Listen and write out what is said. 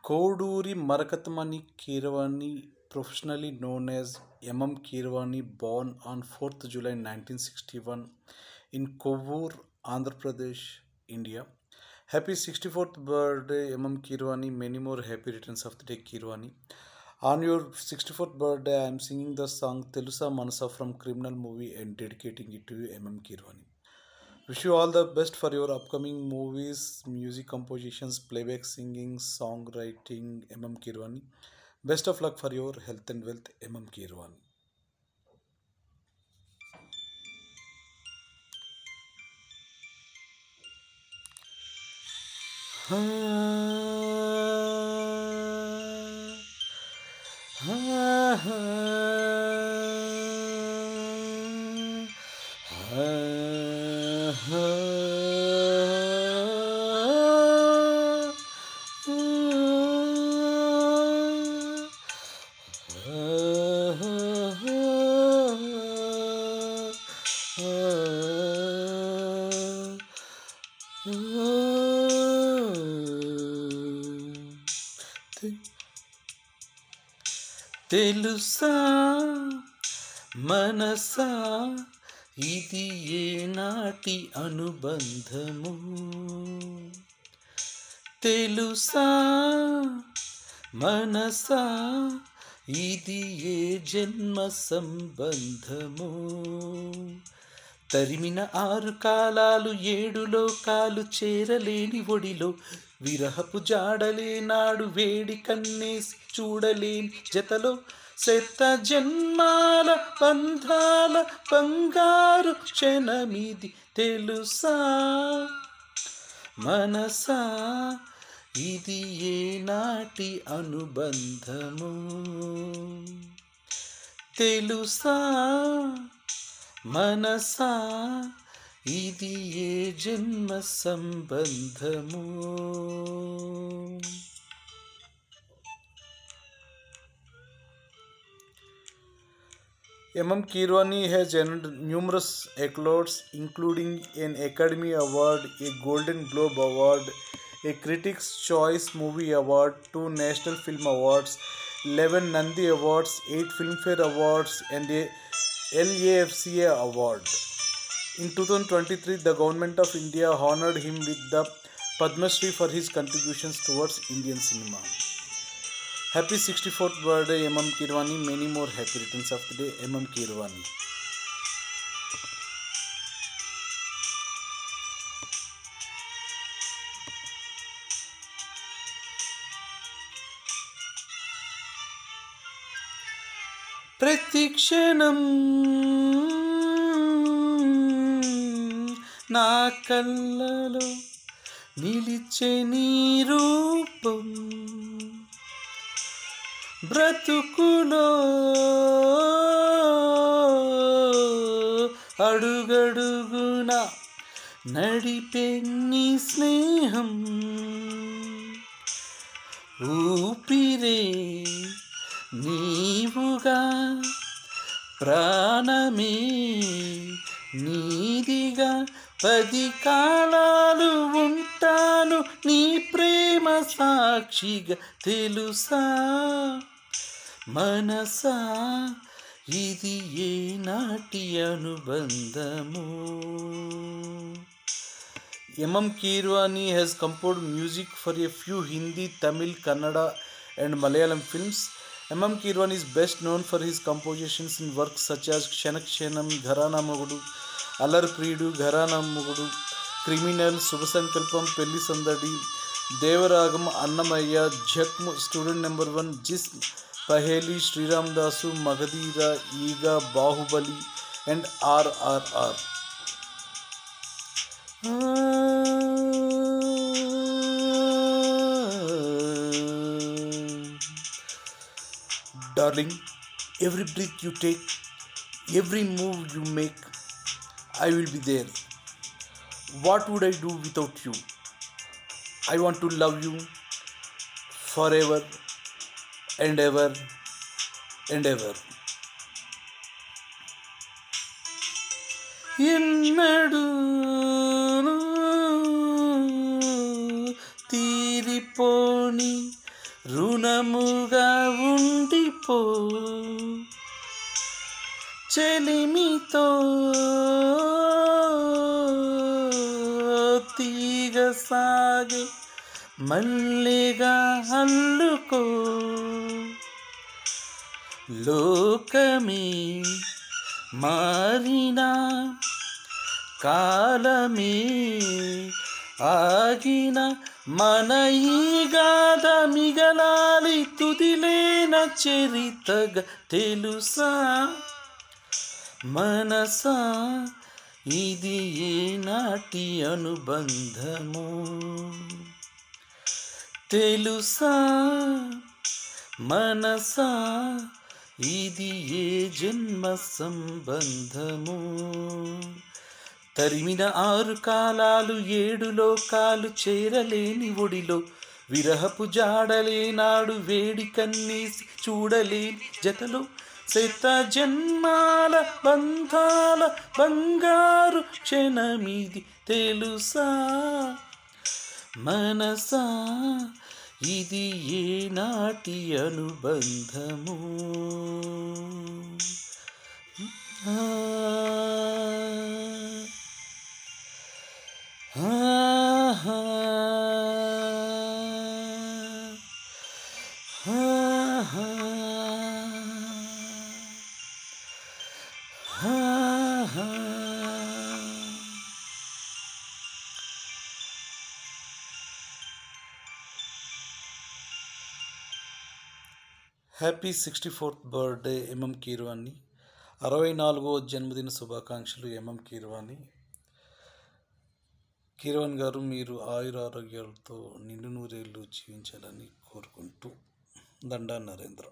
Koduri Marakatmani Keeravani, professionally known as M.M. Keeravani, born on 4th July 1961 in Kovvur, Andhra Pradesh, India. Happy 64th birthday, M.M. Keeravani. Many more happy returns of the day, Keeravani. On your 64th birthday, I am singing the song Telusa Manasa from Criminal movie and dedicating it to you, M.M. Keeravani. Wish you all the best for your upcoming movies, music compositions, playback singing, songwriting, M.M. Keeravani. Best of luck for your health and wealth, M.M. Keeravani. తెలుసా మనసా ఇది ఏనాటి అనుబంధము, తెలుసా మనసా ఇది ఏ జన్మ సంబంధము, తరిమిన 6 కాలాలు 7 లోకాలు చేరలేని ఒడిలో విరహపు జాడలే నాడు వేడి కన్నేసి చూడలేని జతలో శత జన్మాల బంధాల బంగారు క్షణమిది, తెలుసా మనసా ఇది ఏనాటి అనుబంధము, తెలుసా మనసా ఇది ఏ జన్మ సంబంధము. M.M. Keeravani has earned numerous accolades, including an Academy Award, a Golden Globe Award, a Critics' Choice Movie Award, 2 National Film Awards, 11 Nandi Awards, 8 Filmfare Awards, and a LAFCA Award. In 2023, the Government of India honored him with the Padma Shri for his contributions towards Indian cinema. Happy 64th birthday, M.M. Keeravani. Many more happy returns of the day, M.M. Keeravani. ప్రతి క్షణం నా కళ్ళలో నిలిచే నీ రూపం, బ్రతుకులో అడుగడుగున నడిపే నీ స్నేహం, ఊపిరే నీవుగా ప్రాణమే నీదిగా 10 కాలాలు ఉంటాను నీ ప్రేమ సాక్షిగా, తెలుసా మనసా ఇది ఏనాటి అనుబంధము. M.M. Keeravani has composed music for a few Hindi, Tamil, Kannada and Malayalam films. M.M. Keeravani is best known for his compositions in works such as Kshanak-Kshanam, Gharana Mogudu, Alar Pridu, Gharana Mogudu, Criminal, Subhasankalpam, Pelli Sandadi, Devaragam, Annamaya, Jhakmu, Student Number 1, Jism, Paheli, Sriram Dasu, Magadira, Ega, Bahubali and RRR. Darling, every breath you take, every move you make, I will be there. What would I do without you? I want to love you forever and ever and ever. ఎన్నడూను తీరిపోని రుణముగా ఉండిపో చెలిమితో తీగ సాగే మల్లిగా అల్లుకో లోకమే మారినా కాలమే ఆగిన మన ఈ గాథ మిగలాలి తుదిలేన చరితగా తెలుసా మనసా ఇది ఏనాటి అనుబంధము తెలుసా మనసా ఇది ఏ జన్మ సంబంధము తరిమిన 6 కాలాలు 7 లోకాలు చేరలేని ఒడిలో విరహపు జాడలేనాడు వేడి కన్నీసి చూడలేని జతలో శత జన్మాల బంధాల బంగారు క్షణమిది తెలుసా మనసా ఇది ఏనాటి అనుబంధము happy 64th birthday MM Keeravani. 64వ జన్మదిన శుభాకాంక్షలు ఎంఎం కీరవాణి. కీరవాణి గారు, మీరు ఆయురారోగ్యాలతో నిండు నూరేళ్ళు జీవించాలని కోరుకుంటూ దండా నరేంద్ర.